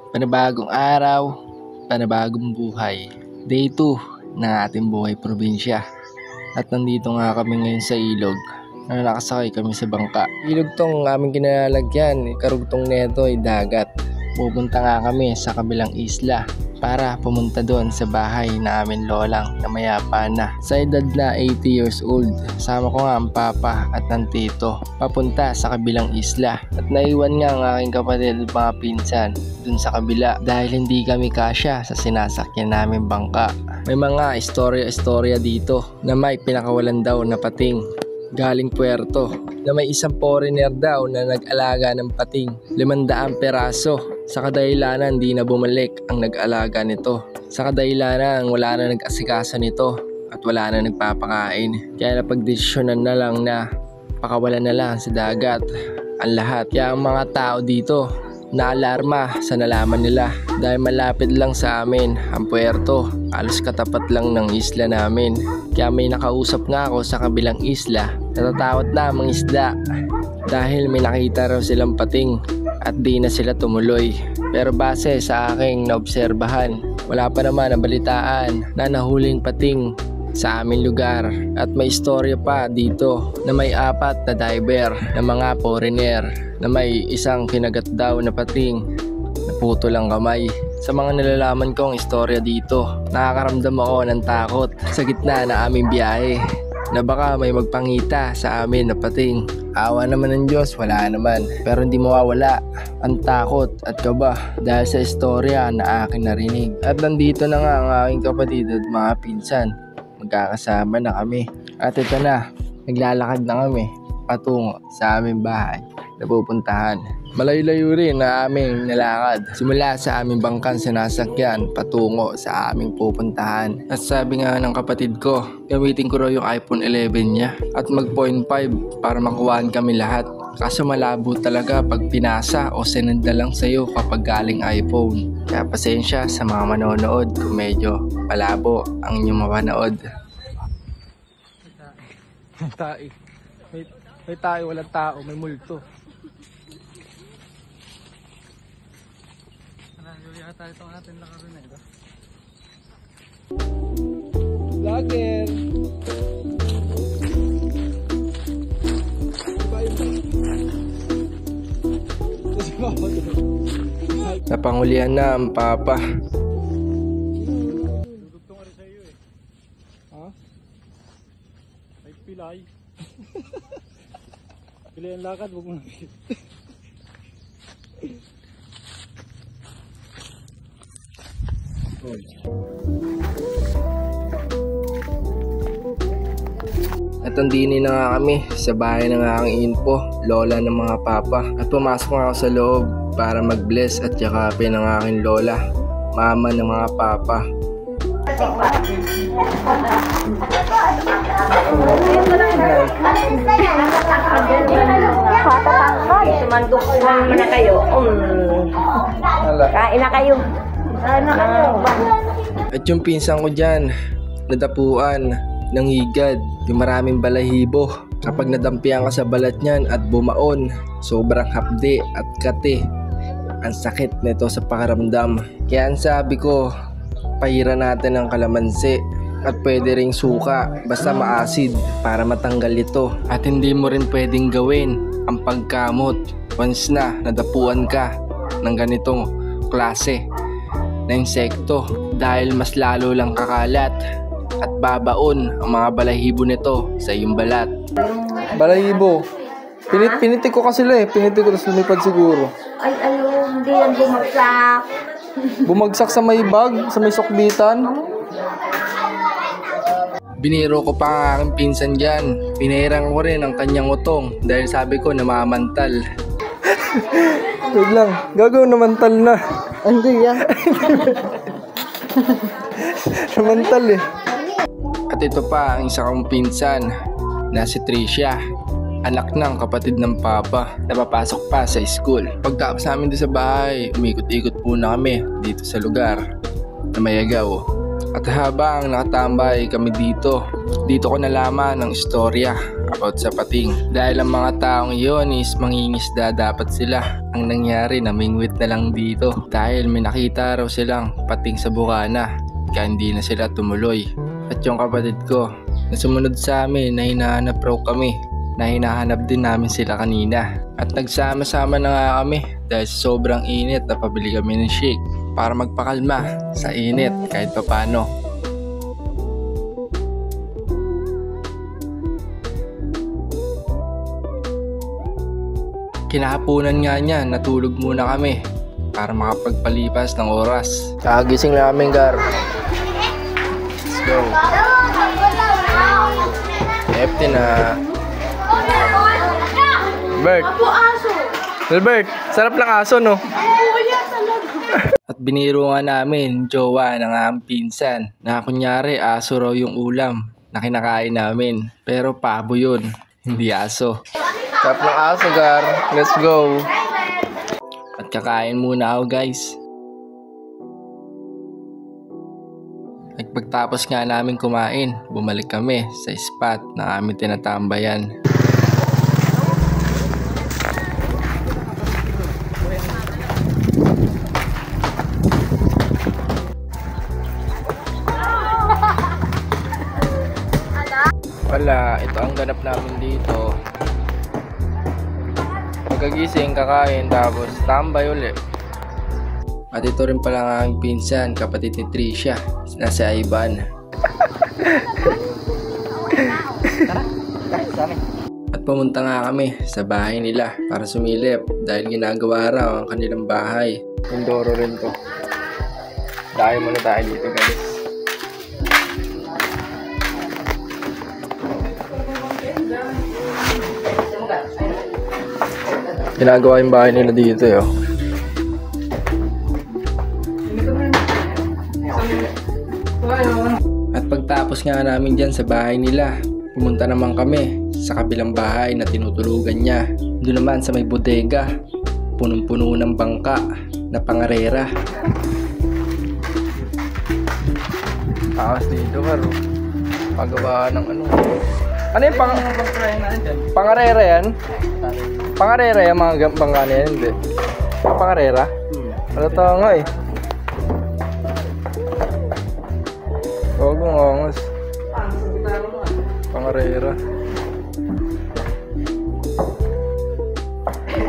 Panibagong araw, panibagong buhay. Day 2 ng ating buhay probinsya. At nandito nga kami ngayon sa ilog na nakasakay kami sa bangka. Ilog tong aming kinalalagyan, karugtong neto ay dagat. Pupunta nga kami sa kabilang isla para pumunta doon sa bahay na aming lolang na mayapa na. Sa edad na 80 years old, sama ko nga ang papa at ng tito papunta sa kabilang isla. At naiwan nga ang aking kapatid at mga pinsan dun sa kabila dahil hindi kami kasya sa sinasakyan namin bangka. May mga istorya dito na may pinakawalan daw na pating galing Puerto na may isang foreigner daw na nag-alaga ng pating 500 peraso. Sa kadahilanan di na bumalik ang nag-alaga nito. Sa kadahilanan wala na nag-asikaso nito at wala na nagpapakain. Kaya napagdesisyonan na lang na pakawalan na lang sa dagat ang lahat. Kaya ang mga tao dito naalarma sa nalaman nila dahil malapit lang sa amin ang puerto. Halos katapat lang ng isla namin. Kaya may nakausap nga ako sa kabilang isla. Natatakot na ang mga isda dahil may nakita raw silang pating at di na sila tumuloy. Pero base sa aking naobserbahan, wala pa naman nabalitaan na nahuling pating sa aming lugar. At may istorya pa dito na may 4 na diver na mga foreigner na may isang kinagat daw na pating naputo lang kamay. Sa mga nalalaman kong istorya dito, nakakaramdam ako ng takot sa gitna na aming biyahe na baka may magpangita sa amin na pating. Awa naman ng Diyos, wala naman. Pero hindi mawawala ang takot at kaba dahil sa istorya na aking narinig. At nandito na nga ang aking kapatid at mga pinsan. Magkakasama na kami. At ito na, naglalakad na kami patungo sa aming bahay na pupuntahan. Malayo-layo rin na aming nalakad simula sa aming bangkang sinasakyan patungo sa aming pupuntahan. At sabi nga ng kapatid ko, gamitin ko raw yung iPhone 11 niya at mag 0.5 para makuhaan kami lahat. Kaso malabo talaga pag pinasa o sinenda lang sa'yo kapag galing iPhone. Kaya pasensya sa mga manonood kung medyo malabo ang inyong mapanood. May tayo, walang tao, may multo. Tayo itong atin lakarin na ito. Vlogger! Napangulian na ang papa. Dudugtong ka rin sa iyo eh. Ha? Ay pilay. Pilay ang lakad, huwag mo na. At nandini na nga kami sa bahay ng aking info, lola ng mga papa. At pumasok nga ako sa loob para mag-bless at yakapin ng aking lola, mama ng mga papa. Sumandok na kayo. Kain na kayo. At yung pinsan ko dyan, nadapuan ng higad, yung maraming balahibo. Kapag nadampian ka sa balat niyan at bumaon, sobrang hapde at kate. Ang sakit nito sa pakiramdam. Kaya ang sabi ko, pahira natin ng kalamansi at pwede ring suka basta maasid para matanggal ito. At hindi mo rin pwedeng gawin ang pagkamot once na nadapuan ka ng ganitong klase na insekto dahil mas lalo lang kakalat at babaon ang mga balahibo nito sa iyong balat. Balahibo? Pinitik ko kasi sila eh. Pinitik ko tapos lumipad siguro. Ay, hindi yan bumagsak. Bumagsak sa may bag, sa may sokbitan. Biniro ko pa ang aking pinsan dyan. Pinahirang ko rin ang kanyang utong dahil sabi ko namamantal. Wait lang, gagawin namantal na. Hindi yan. Namantal eh. At ito pa ang isa kong pinsan na si Tricia, anak ng kapatid ng papa, napapasok pa sa school. Pagtapos namin doon sa bahay, umikot-ikot muna kami dito sa lugar na Mayagaw. At habang nakatambay kami dito ko nalaman ng istorya about sa pating. Dahil ang mga taong iyon is mangingisda dapat sila. Ang nangyari, namingwit na lang dito dahil may nakita raw silang pating sa bukana, kaya hindi na sila tumuloy. At yung kapatid ko na sumunod sa amin na hinahanap raw kami, na hinahanap din namin sila kanina. At nagsama-sama na nga kami dahil sobrang init na pabili kami ng shake para magpakalma sa init kahit papano. Kinahaponan nga niya, natulog muna kami para makapagpalipas ng oras. Kagising namin, Gar. Let's go. Empty na. Bert. Albert, sarap lang aso, no? At biniro nga namin, jowa ng aming pinsan, na kunyari aso raw yung ulam na kinakain namin. Pero pabo yun, hindi aso. Sarap ng aso, Gar. Let's go. At kakain muna ako, guys. At pagtapos nga namin kumain, bumalik kami sa spot na aming tinatambayan. Wala, ito ang ganap namin dito. Pagkagising, kakain, tapos tambay ulit. At ito rin pala ang aking pinsan, kapatid ni Tricia, na si Ivan. At pumunta nga kami sa bahay nila para sumilip dahil ginagawa raw ang kanilang bahay. Indoro rin to. Dahil muna tayo dito, guys. Ginagawa yung bahay nila dito, yo. At pagtapos nga namin dyan sa bahay nila, pumunta naman kami sa kabilang bahay na tinutulugan niya. Doon naman sa may bodega, punong-puno ng bangka na pangarera. Takas dito, karo. Pagawa ng ano. Ano yung pangarera yan? Pangarera yan, mga bangka na yan, hindi. Pangarera? Ano tao nga eh. Huwag mong angas. Pangarera.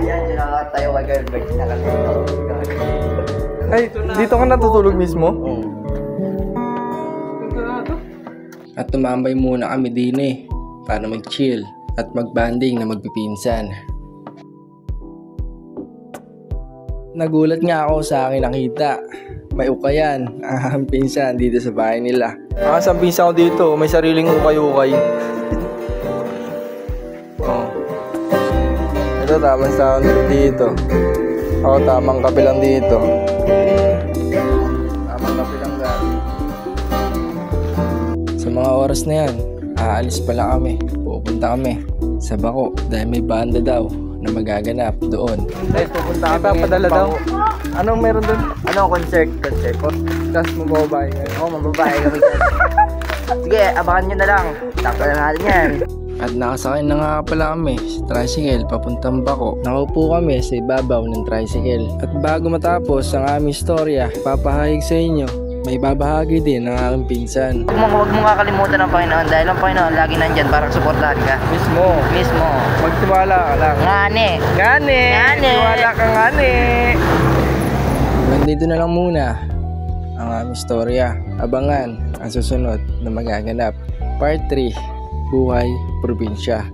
Yan, tayo kagad. Ay, dito ka natutulog mismo? Oo. At tumambay muna kami din eh, para mag-chill at mag-banding na magpipinsan. Nagulat nga ako sa akin nakita. May ukayan ang pinsan dito sa bahay nila. Ang pinsan ko dito, may sariling ukay-ukay. Oh. Ito tamang sound dito. Ako tamang kabilang dito. Tamang kabilang dito. Sa mga oras na yan, aalis pala kami. Pupunta kami sa Bako dahil may banda daw na magaganap doon. Guys, pupunta kami. Papadala daw. Anong meron doon? Ano, concert? Tapos mababae ngayon. Oo, mababae kami. Sige, abangan nyo na lang. Takpa na natin yan. At nakasakay na nga pala kami sa tricycle papuntang Bako. Nakaupo kami sa ibabaw ng tricycle. At bago matapos ang aming istorya, papahayag sa inyo, may babahagi din ng aking pinsan. Huwag mo kakalimutan ng Panginoon dahil ang Panginoon lagi nandyan para suportahan ka. Mismo. Magtiwala ka lang. Ngani. Tiwala ka ngani. Nandito na lang muna ang aming istorya. Abangan ang susunod na magaganap. Part 3, Buhay Probinsya.